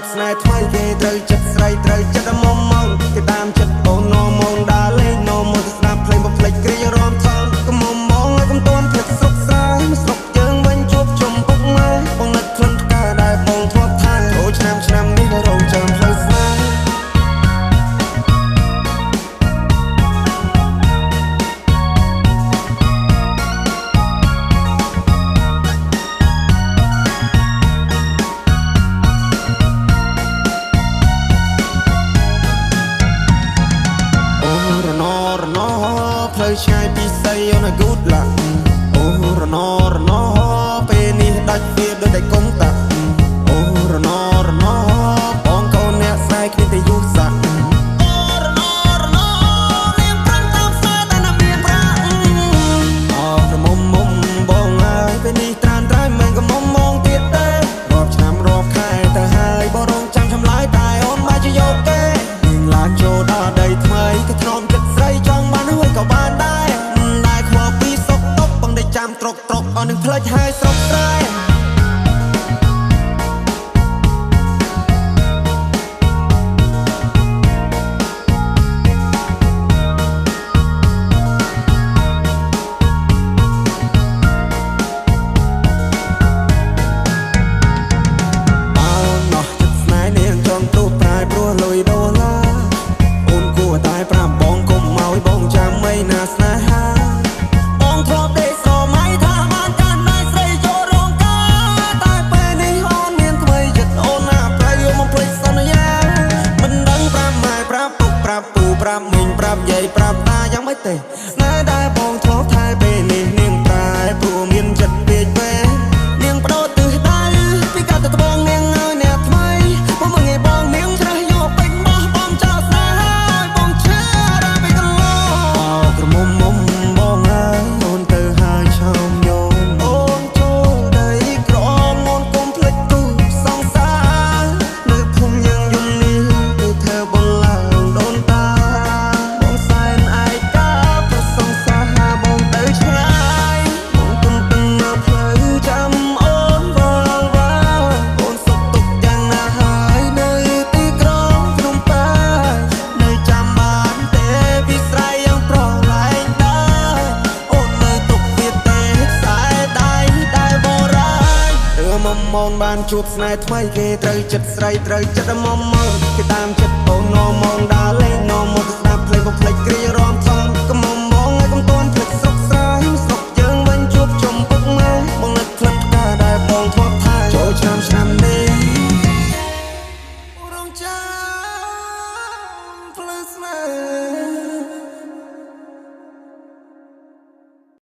บสนายថ្មីគេត្រូវចិត្តស្រីត្រូវចិត្តមុំមកគេតាមចិត្តបងនំមកដើរលេងនំមកស្ដាប់ភ្លេងបំភ្លេចគ្រារំថងកុំមកឲ្យកុំទាន់ភ្លេចស្រុកស្រែមកស្រុកយើងវិញជួបជុំពុកម៉ែបងនឹកខ្លួនផ្កាដែលបងធ្លាប់ថាអូឆ្នាំនេះក៏រងចាំផ្លូវស្នេហ៍ផ្លូវឆ្ងាយពីស័យអូន good luck អូរណពេលនេះដាច់វាដូចតែកុំតាអូរណបងកូនអ្នកស្នេហ៍គ្នាតែយូរសាក់អូរណនាងប្រាំងតាមផ្សារតែណាមានប្រាក់អូរមុំបងហើយពេលនេះត្រានត្រៃមិនក៏មុំមកទៀតទេរាប់ឆ្នាំរាប់ខែទៅហើយបងរងចាំឆ្លើយតែអូនមិនជាយកទេនាងឡើងចូលដល់ដីថ្មីក៏ធ្នមចិត្តស្រីចង់បានហើយក៏បានដែរខ្វល់ពីសុកតុកបងได้ចាំត្រុកអស់នឹងផ្លេចហើយស្រុកស្រែប្រាប់មីងប្រាប់យាយប្រាប់តាយ៉ាងម៉េចទេណែដែលបងធ្លាប់ថែពេលនេះនាងប្រែព្រោះមានចិត្តពេកពេនាងបដូរទិសដៅពីកាត់ទៅត្បូងនាងឲ្យអ្នកថ្មីមកមើលងាយបងនាងច្រះយកពេញបោះបងចោលស្នេហ៍ហើយបងឈឺរ៉ាពេកកន្លងក្រមុំបងហើយអូនទៅហើយឆោមញោមអូនចូលដីក្រមអូនគុំភ្លេចគូសង្សារនៅភូមិយើងយំនេះគឺធ្វើបងឡើងដូនតាមកបានជួបស្នេហ៍ថ្មីគេត្រូវចិត្តស្រីត្រូវចិត្តមុំមកគេតាមចិត្តបងនំមកដើរលេងនំមកស្ដាប់ភ្លេងបំភ្លេចគ្រារំថងកុំមកឲ្យកុំទាន់ភ្លេចស្រុកស្រែស្រុកយើងវិញជួបជុំពុកម៉ែបងនឹកក្លិនផ្កាដែលបងធ្លាប់ថាចូលឆ្នាំនេះរងចាំផ្លូវស្នេហ៍